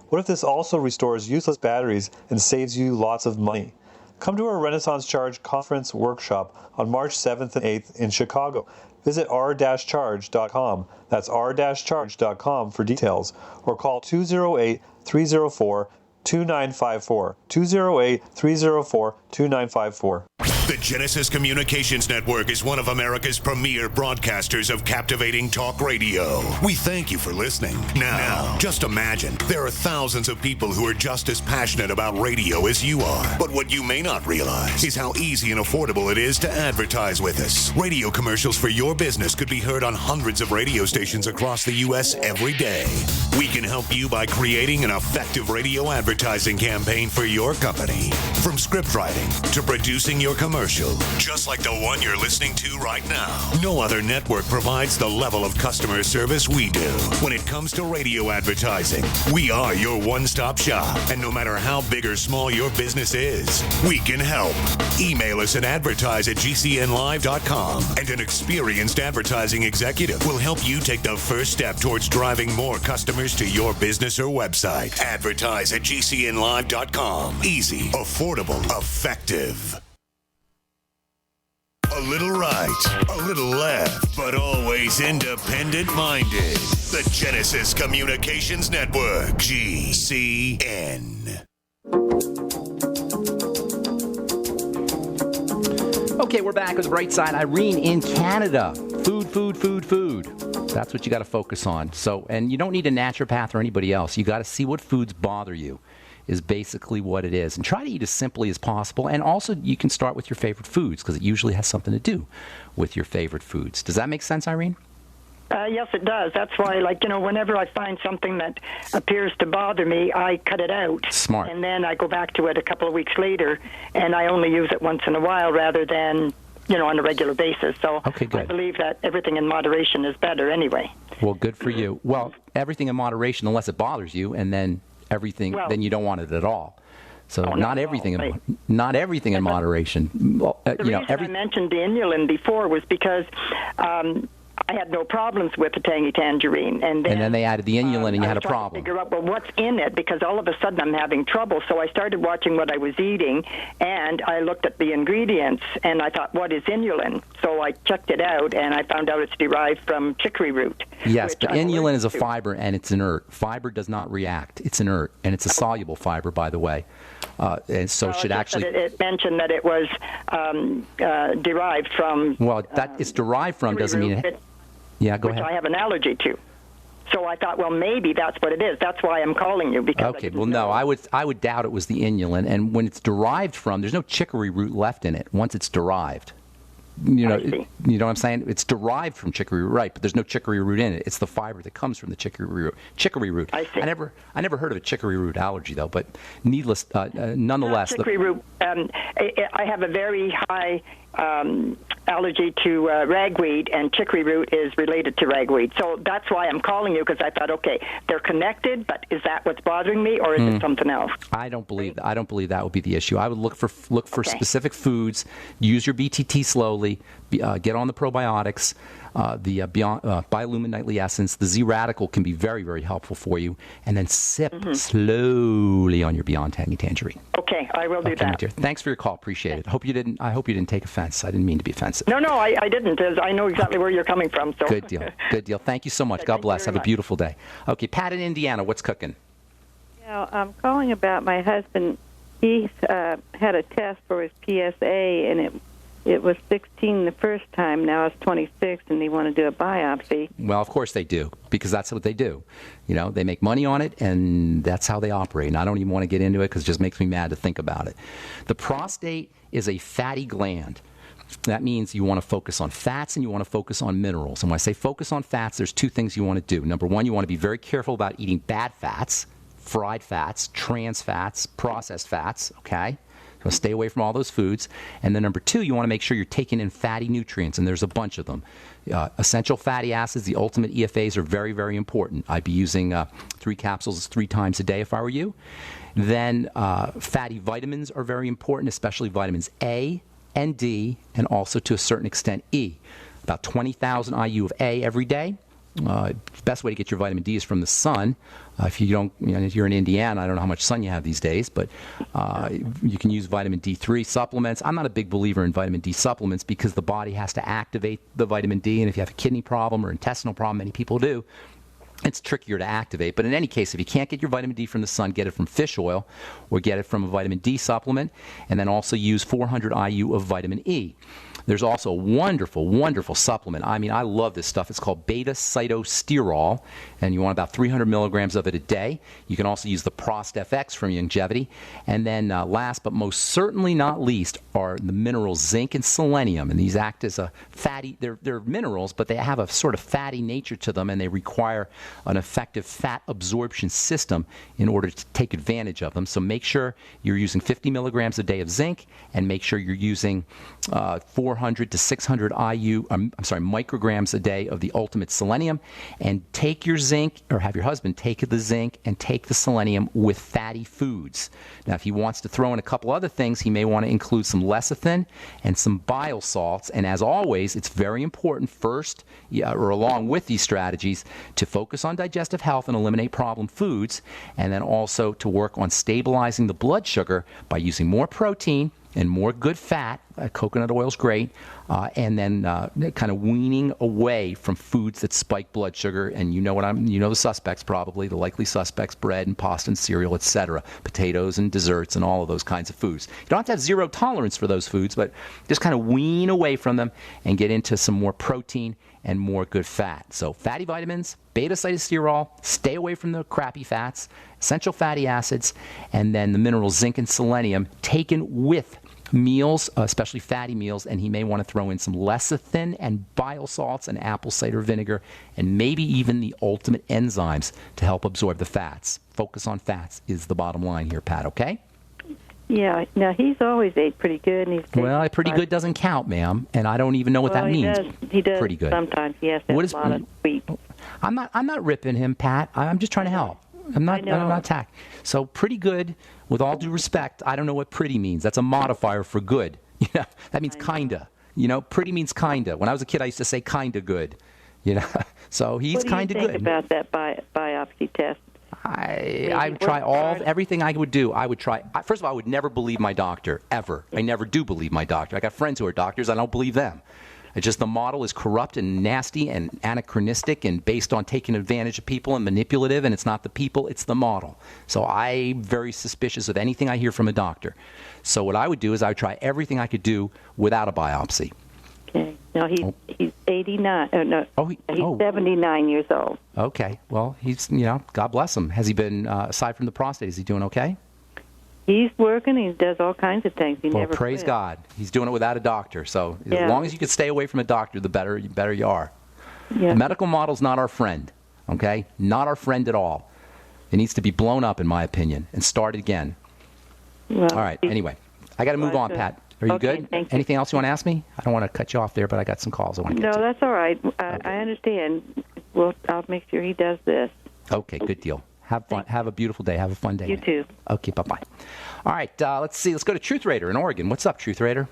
What if this also restores useless batteries and saves you lots of money? Come to our Renaissance Charge Conference Workshop on March 7th and 8th in Chicago. Visit r-charge.com. That's r-charge.com for details. Or call 208-304-2954. 208-304-2954. The Genesis Communications Network is one of America's premier broadcasters of captivating talk radio. We thank you for listening. Now, just imagine there are thousands of people who are just as passionate about radio as you are. But what you may not realize is how easy and affordable it is to advertise with us. Radio commercials for your business could be heard on hundreds of radio stations across the U.S. every day. We can help you by creating an effective radio advertising campaign for your company. From script writing to producing your commercial, just like the one you're listening to right now. No other network provides the level of customer service we do. When it comes to radio advertising, we are your one-stop shop. And no matter how big or small your business is, we can help. Email us at advertise@gcnlive.com, and an experienced advertising executive will help you take the first step towards driving more customers to your business or website. Advertise@gcnlive.com. Easy, affordable, effective. A little right, a little left, but always independent-minded. The Genesis Communications Network, GCN. Okay, we're back with the bright side. Irene in Canada. Food. That's what you got to focus on. So, and you don't need a naturopath or anybody else. You got to see what foods bother you, is basically what it is. And try to eat as simply as possible. And also, you can start with your favorite foods, because it usually has something to do with your favorite foods. Does that make sense, Irene? Yes, it does. That's why, whenever I find something that appears to bother me, I cut it out. Smart. And then I go back to it a couple of weeks later, and I only use it once in a while rather than, on a regular basis. So okay, good. I believe that everything in moderation is better anyway. Well, good for you. Well, everything in moderation, unless it bothers you, and then everything, then you don't want it at all. So not everything in moderation. Well, the reason I mentioned the inulin before was because I had no problems with the tangy tangerine, and then they added the inulin, and you had a problem. To figure out what's in it, because all of a sudden I'm having trouble. So I started watching what I was eating, and I looked at the ingredients, and I thought, what is inulin? So I checked it out, and I found out it's derived from chicory root. Yes, but inulin is a fiber, and it's inert. Fiber does not react; it's inert, and it's a soluble fiber, by the way. And so should actually. It mentioned that it was derived from. Well, that it's derived from doesn't mean it. Yeah, go ahead. Which I have an allergy to. So I thought, well, maybe that's what it is. That's why I'm calling you. Because okay, well, no, I would doubt it was the inulin. And when it's derived from, there's no chicory root left in it once it's derived. You know what I'm saying? It's derived from chicory root, right? But there's no chicory root in it. It's the fiber that comes from the chicory root. I see. I never heard of a chicory root allergy though. But nonetheless, chicory root. I have a very high allergy to ragweed, and chicory root is related to ragweed. So that's why I'm calling you, because I thought, okay, they're connected, but is that what's bothering me, or is it something else? I don't believe that would be the issue. I would look for specific foods. Use your BTT slowly. Get on the probiotics. The Biolumin Nightly Essence, the Z Radical can be very, very helpful for you. And then sip slowly on your Beyond Tangy Tangerine. Okay, I will do that. Dear. Thanks for your call. Appreciate it. I hope you didn't take offense. I didn't mean to be offensive. No, I didn't. I know exactly where you're coming from. So. Good deal. Good deal. Thank you so much. God bless. Have a beautiful day. Okay, Pat in Indiana, what's cooking? Yeah, I'm calling about my husband. He had a test for his PSA, and it was 16 the first time. Now it's 26, and they want to do a biopsy. Well, of course they do, because that's what they do. You know, they make money on it, and that's how they operate. And I don't even want to get into it because it just makes me mad to think about it. The prostate is a fatty gland. That means you want to focus on fats and you want to focus on minerals. And when I say focus on fats, there's two things you want to do. Number one, you want to be very careful about eating bad fats, fried fats, trans fats, processed fats, okay? So stay away from all those foods. And then number two, you want to make sure you're taking in fatty nutrients, and there's a bunch of them. Essential fatty acids, the ultimate EFAs, are very, very important. I'd be using 3 capsules 3 times a day if I were you. Then fatty vitamins are very important, especially vitamins A and D, and also to a certain extent E. About 20,000 IU of A every day. The best way to get your vitamin D is from the sun. If you don't, if you're in Indiana, I don't know how much sun you have these days, but you can use vitamin D3 supplements. I'm not a big believer in vitamin D supplements because the body has to activate the vitamin D, and if you have a kidney problem or intestinal problem, many people do, it's trickier to activate. But in any case, if you can't get your vitamin D from the sun, get it from fish oil or get it from a vitamin D supplement, and then also use 400 IU of vitamin E. There's also a wonderful, wonderful supplement. I mean, I love this stuff. It's called beta-cytosterol, and you want about 300 milligrams of it a day. You can also use the Prost FX from Youngevity. And then last but most certainly not least are the minerals zinc and selenium. And these act as a fatty, they're minerals, but they have a sort of fatty nature to them, and they require an effective fat absorption system in order to take advantage of them. So make sure you're using 50 milligrams a day of zinc, and make sure you're using 400 to 600 micrograms a day of the ultimate selenium. And take your zinc, or have your husband take the zinc and take the selenium with fatty foods. Now, if he wants to throw in a couple other things, he may want to include some lecithin and some bile salts. And as always, it's very important first, or along with these strategies, to focus on digestive health and eliminate problem foods, and then also to work on stabilizing the blood sugar by using more protein and more good fat. Coconut oil is great, and then kind of weaning away from foods that spike blood sugar. And you know the suspects probably, the likely suspects: bread and pasta and cereal, etc., potatoes and desserts and all of those kinds of foods. You don't have to have zero tolerance for those foods, but just kind of wean away from them and get into some more protein and more good fat. So fatty vitamins, beta-cytosterol, stay away from the crappy fats, essential fatty acids, and then the minerals zinc and selenium taken with meals, especially fatty meals, and he may want to throw in some lecithin and bile salts and apple cider vinegar, and maybe even the ultimate enzymes to help absorb the fats. Focus on fats is the bottom line here, Pat, okay? Yeah. Now, he's always ate pretty good. And Well, pretty good doesn't count, ma'am, and I don't even know what that means. He does pretty good. Sometimes, yes. A lot of sweet. I'm not ripping him, Pat. I'm just trying to help. I'm not attack. So pretty good, with all due respect, I don't know what pretty means. That's a modifier for good. That means kinda. Pretty means kinda. When I was a kid, I used to say kinda good. So he's kinda good. What do you think about that biopsy test? I would try everything I would do. I would try. First of all, I would never believe my doctor, ever. I never do believe my doctor. I got friends who are doctors. I don't believe them. It's just the model is corrupt and nasty and anachronistic and based on taking advantage of people and manipulative, and it's not the people, it's the model. So I'm very suspicious of anything I hear from a doctor. So what I would do is I would try everything I could do without a biopsy. Okay. No, he's 89. He's 79 years old. Okay. Well, he's, God bless him. Has he been, aside from the prostate, is he doing okay? He's working. He does all kinds of things. He never praise quit. God. He's doing it without a doctor. So as long as you can stay away from a doctor, the better you are. Yeah. The medical model's not our friend, okay? Not our friend at all. It needs to be blown up, in my opinion, and start again. Well, all right. Anyway, I got to move on, Pat. Are you good? Thank you. Anything else you want to ask me? I don't want to cut you off there, but I got some calls I want to get to. No, that's all right. I understand. Well, I'll make sure he does this. Okay, good deal. Have fun. Have a beautiful day. Have a fun day. You too. Okay, bye-bye. All right, let's see. Let's go to Truth Raider in Oregon. What's up, Truth Raider?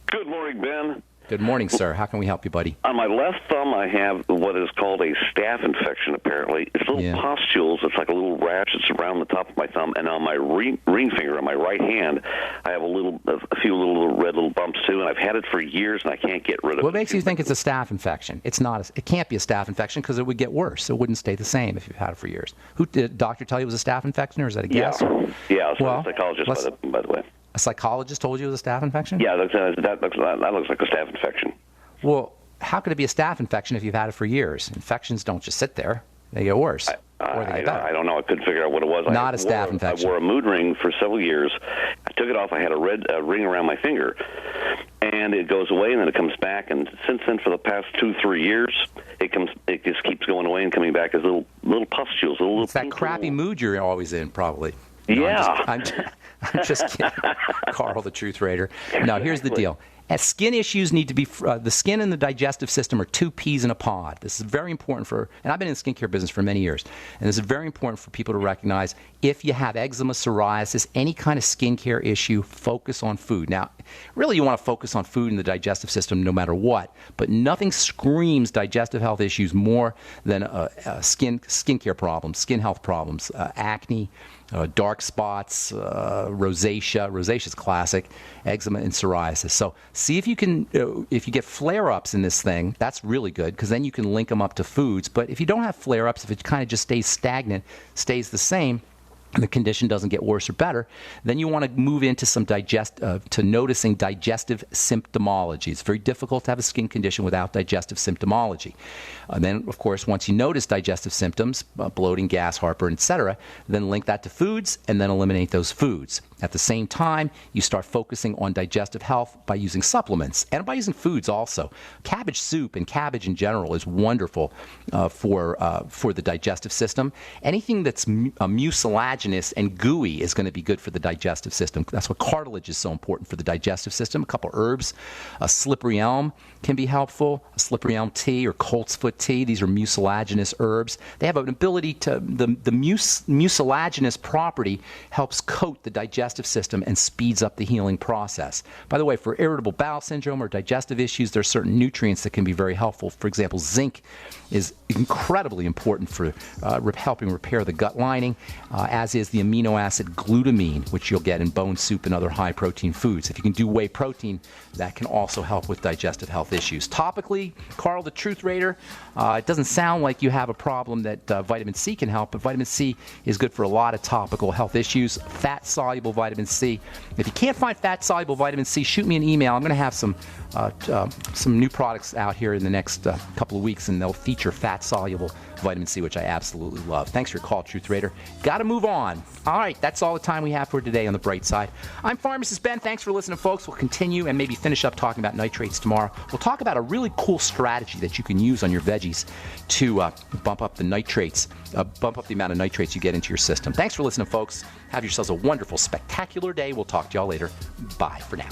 Good morning, Ben. Good morning, sir. How can we help you, buddy? On my left thumb, I have what is called a staph infection, apparently. It's little pustules. It's like a little rash that's around the top of my thumb. And on my ring finger, on my right hand, I have a few little red little bumps, too. And I've had it for years, and I can't get rid of it. What makes you think it's a staph infection? It's not. It can't be a staph infection because it would get worse. It wouldn't stay the same if you've had it for years. Did the doctor tell you it was a staph infection, or is that a guess? Yeah, a psychologist, by the way. A psychologist told you it was a staph infection? Yeah, that looks like a staph infection. Well, how could it be a staph infection if you've had it for years? Infections don't just sit there. They get worse. Or they get better. I don't know. I couldn't figure out what it was. Not a staph infection. I wore a mood ring for several years. I took it off. I had a red ring around my finger. And it goes away, and then it comes back. And since then, for the past 2-3 years, it just keeps going away and coming back as little pustules. It's that crappy mood you're always in, probably. Yeah. I'm just kidding. Carl, the Truth Raider. No, here's the deal. As skin issues need to be, the skin and the digestive system are two peas in a pod. This is very important and I've been in the skincare business for many years, and this is very important for people to recognize. If you have eczema, psoriasis, any kind of skincare issue, focus on food. Now, really you want to focus on food and the digestive system no matter what, but nothing screams digestive health issues more than skincare problems, skin health problems, acne, dark spots, rosacea. Rosacea is classic, eczema and psoriasis. So see if you can, if you get flare-ups in this thing, that's really good because then you can link them up to foods. But if you don't have flare-ups, if it kind of just stays stagnant, stays the same, and the condition doesn't get worse or better, then you want to move into some to noticing digestive symptomology. It's very difficult to have a skin condition without digestive symptomology. And then, of course, once you notice digestive symptoms, bloating, gas, heartburn, etc., then link that to foods and then eliminate those foods. At the same time, you start focusing on digestive health by using supplements and by using foods also. Cabbage soup and cabbage in general is wonderful for the digestive system. Anything that's mucilaginous and gooey is going to be good for the digestive system. That's why cartilage is so important for the digestive system. A couple herbs, a slippery elm can be helpful. A slippery elm tea or colt's foot tea. These are mucilaginous herbs. They have an ability to, the mucilaginous property helps coat the digestive system and speeds up the healing process. By the way, for irritable bowel syndrome or digestive issues, there are certain nutrients that can be very helpful. For example, zinc is incredibly important for helping repair the gut lining, as is the amino acid glutamine, which you'll get in bone soup and other high-protein foods. If you can do whey protein, that can also help with digestive health issues. Topically, Carl, the Truth Raider, it doesn't sound like you have a problem that vitamin C can help, but vitamin C is good for a lot of topical health issues. Fat-soluble vitamin C. If you can't find fat-soluble vitamin C, shoot me an email. I'm going to have some new products out here in the next couple of weeks, and they'll feature fat-soluble vitamin C, which I absolutely love. Thanks for your call, Truth Raider. Got to move on. All right, that's all the time we have for today on The Bright Side. I'm Pharmacist Ben. Thanks for listening, folks. We'll continue and maybe finish up talking about nitrates tomorrow. We'll talk about a really cool strategy that you can use on your veggies to bump up the nitrates, bump up the amount of nitrates you get into your system. Thanks for listening, folks. Have yourselves a wonderful, spectacular day. We'll talk to y'all later. Bye for now.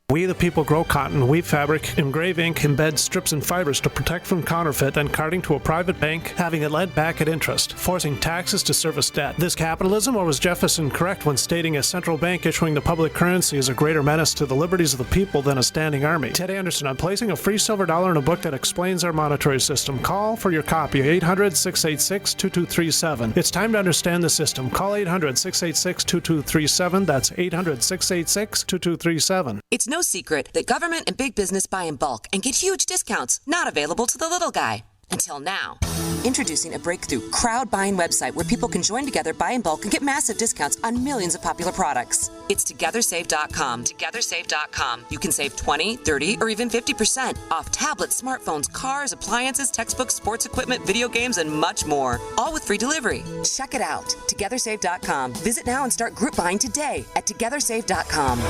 We the people grow cotton, weave fabric, engrave ink, embed strips and fibers to protect from counterfeit, then carting to a private bank, having it led back at interest, forcing taxes to service debt. This capitalism, or was Jefferson correct when stating a central bank issuing the public currency is a greater menace to the liberties of the people than a standing army? Ted Anderson, I'm placing a free silver dollar in a book that explains our monetary system. Call for your copy, 800-686-2237. It's time to understand the system. Call 800-686-2237. That's 800-686-2237. It's no secret that government and big business buy in bulk and get huge discounts not available to the little guy. Until now. Introducing a breakthrough crowd buying website where people can join together, buy in bulk, and get massive discounts on millions of popular products. It's TogetherSave.com. TogetherSave.com. You can save 20, 30, or even 50% off tablets, smartphones, cars, appliances, textbooks, sports equipment, video games, and much more. All with free delivery. Check it out. TogetherSave.com. Visit now and start group buying today at TogetherSave.com.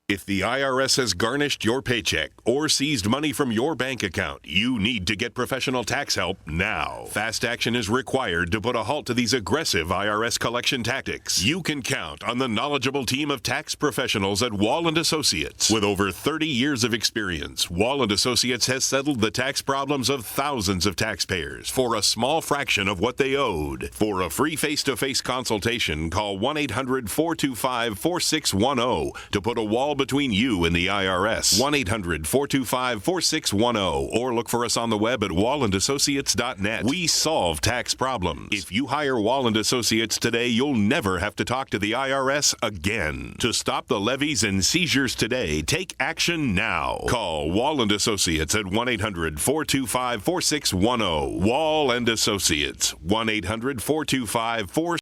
If the IRS has garnished your paycheck or seized money from your bank account, you need to get professional tax help now. Fast action is required to put a halt to these aggressive IRS collection tactics. You can count on the knowledgeable team of tax professionals at Wall & Associates. With over 30 years of experience, Wall & Associates has settled the tax problems of thousands of taxpayers for a small fraction of what they owed. For a free face-to-face consultation, call 1-800-425-4610 to put a wall between you and the IRS. 1-800-425-4610 or look for us on the web at wallandassociates.net. We solve tax problems. If you hire Wall & Associates today, you'll never have to talk to the IRS again. To stop the levies and seizures today, take action now. Call Wall & Associates at 1-800-425-4610. Wall & Associates. 1-800-425-4610.